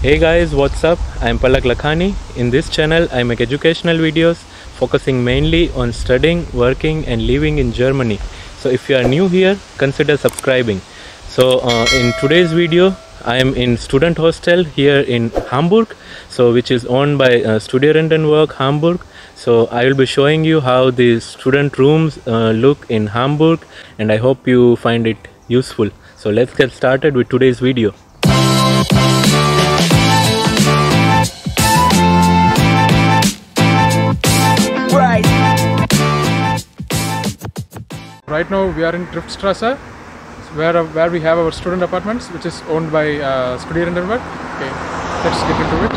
Hey guys, what's up? I'm Palak Lakhani. In this channel, I make educational videos focusing mainly on studying, working and living in Germany. So if you are new here, consider subscribing. So in today's video, I am in student hostel here in Hamburg, which is owned by Studierendenwerk Hamburg. So I will be showing you how the student rooms look in Hamburg, and I hope you find it useful. So let's get started with today's video. Right now we are in Triftstraße, where we have our student apartments, which is owned by Studierendenwerk. Okay, let's get into it.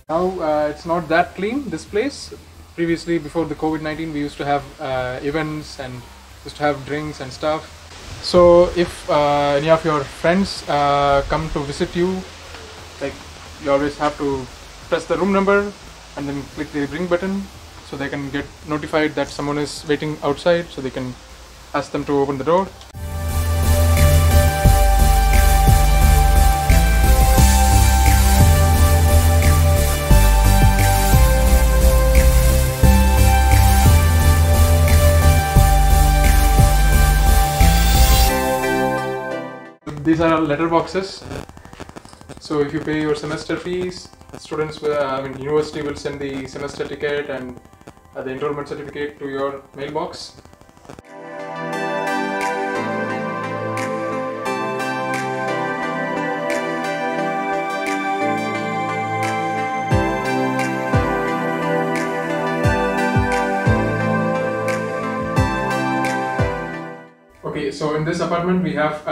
Now it's not that clean, this place. Previously, before the COVID-19, we used to have events and used to have drinks and stuff. So if any of your friends come to visit you, like, you always have to press the room number and then click the ring button, so they can get notified that someone is waiting outside, so they can ask them to open the door. These are letter boxes. So if you pay your semester fees, students will, university will send the semester ticket and the enrollment certificate to your mailbox. Okay, so in this apartment we have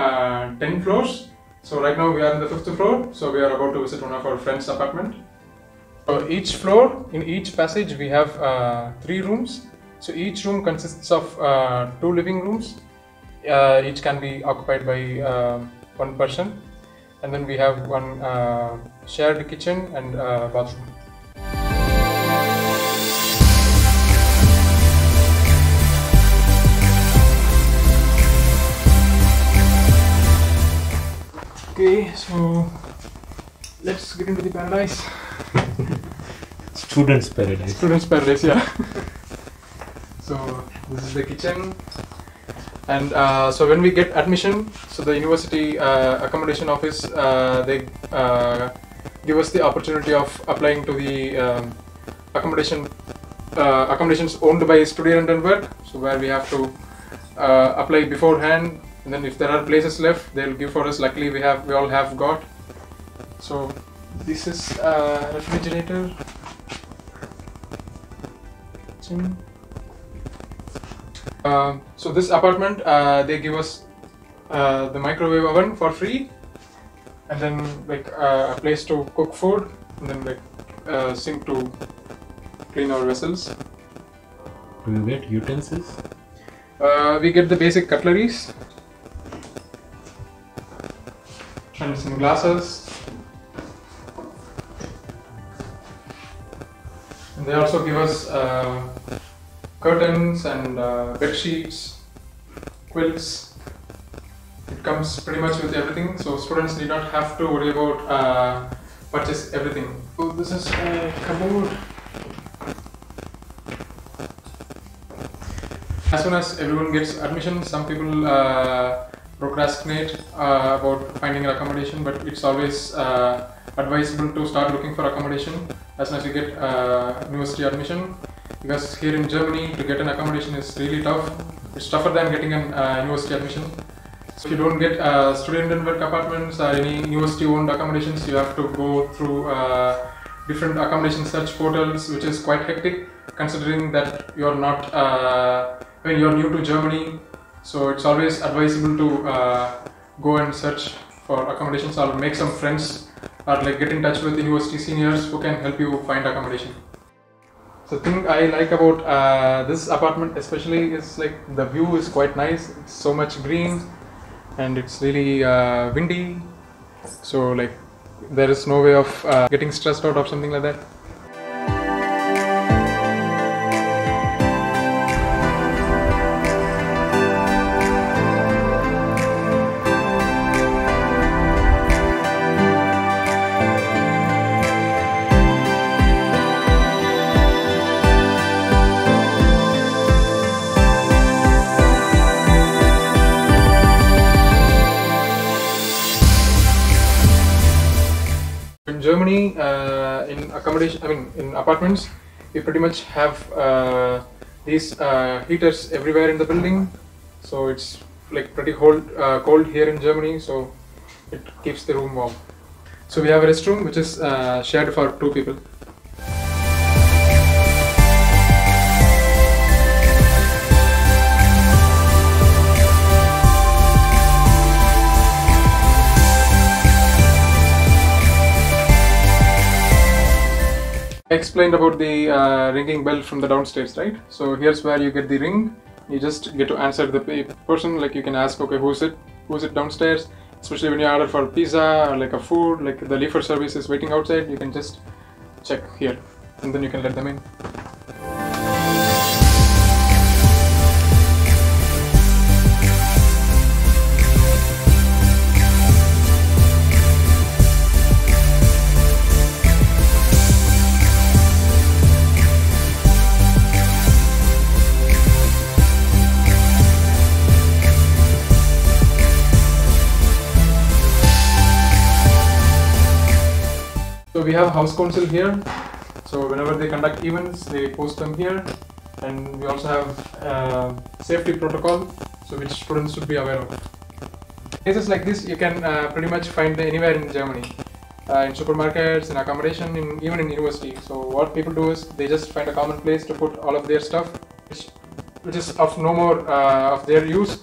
10 floors. So right now we are in the 5th floor, so we are about to visit one of our friends' apartment. So each floor, in each passage we have 3 rooms. So each room consists of 2 living rooms. Each can be occupied by one person. And then we have one shared kitchen and bathroom. Okay, so let's get into the paradise. Students' paradise. Students' paradise, yeah. So this is the kitchen, and so when we get admission, so the university accommodation office, they give us the opportunity of applying to the accommodations owned by Studierendenwerk. So where we have to apply beforehand. And then if there are places left, they'll give for us. Luckily we all have got. So this is a refrigerator. So this apartment, they give us the microwave oven for free, and then like a place to cook food, and then like a sink to clean our vessels. Do you get utensils? We get the basic cutleries and some glasses, and they also give us curtains and bed sheets, quilts. It comes pretty much with everything, so students need not have to worry about purchase everything. So this is a cupboard. As soon as everyone gets admission, some people procrastinate about finding an accommodation, but it's always advisable to start looking for accommodation as soon as you get university admission, because here in Germany to get an accommodation is really tough. It's tougher than getting an university admission. So if you don't get Studierendenwerk apartments or any university owned accommodations, you have to go through different accommodation search portals, which is quite hectic considering that you're not when you're new to Germany. So it's always advisable to go and search for accommodations, or make some friends, or like get in touch with university seniors who can help you find accommodation. So the thing I like about this apartment especially is like the view is quite nice. It's so much green and it's really windy. So like there is no way of getting stressed out or something like that. Germany, in accommodation, in apartments, we pretty much have these heaters everywhere in the building, so it's like pretty cold here in Germany, so it keeps the room warm. So we have a restroom which is shared for 2 people. I explained about the ringing bell from the downstairs, right? So here's where you get the ring. You just get to answer the person, like you can ask, okay, who's it downstairs? Especially when you order for pizza or like a food, like the leafer service is waiting outside, you can just check here and then you can let them in. So we have house council here, so whenever they conduct events they post them here, and we also have safety protocol, so which students should be aware of. Places like this you can pretty much find anywhere in Germany, in supermarkets, in accommodation, even in university. So what people do is they just find a common place to put all of their stuff which is of no more of their use,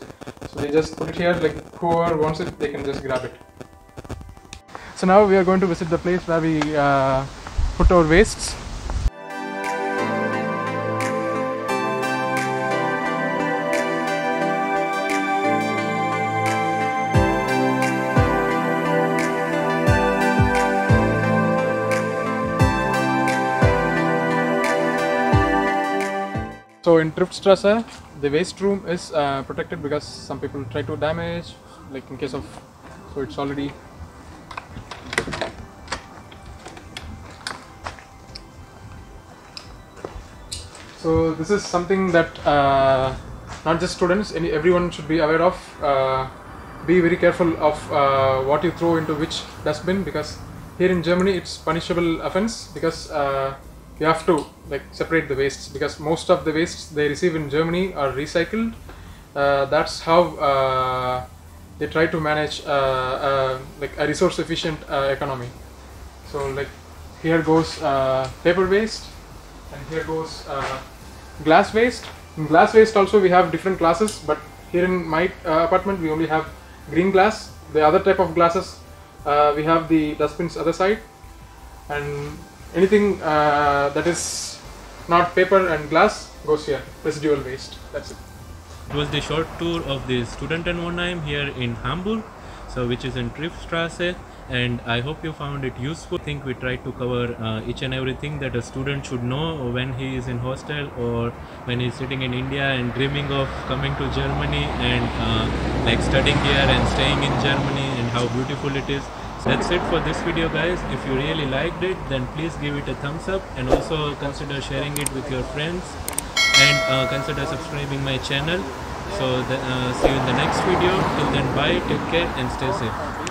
so they just put it here, like whoever wants it they can just grab it. So now we are going to visit the place where we put our wastes. So in Triftstraße, the waste room is protected because some people try to damage, like in case of, so it's already. So this is something that not just students, everyone should be aware of. Be very careful of what you throw into which dustbin, because here in Germany it's punishable offense, because you have to like separate the wastes, because most of the wastes they receive in Germany are recycled. That's how they try to manage like a resource efficient economy. So like here goes paper waste, and here goes glass waste. In glass waste also we have different classes, but here in my apartment we only have green glass. The other type of glasses we have the dustbins other side, and anything that is not paper and glass goes here, residual waste. That's it. It was the short tour of the Studenten Wohnheim here in Hamburg, so which is in Triftstraße, and I hope you found it useful. I think we tried to cover each and everything that a student should know when he is in hostel or when he is sitting in India and dreaming of coming to Germany and like studying here and staying in Germany, and how beautiful it is. So that's it for this video, guys. If you really liked it, then please give it a thumbs up, and also consider sharing it with your friends, and consider subscribing my channel. So see you in the next video. Till then, bye, take care and stay safe.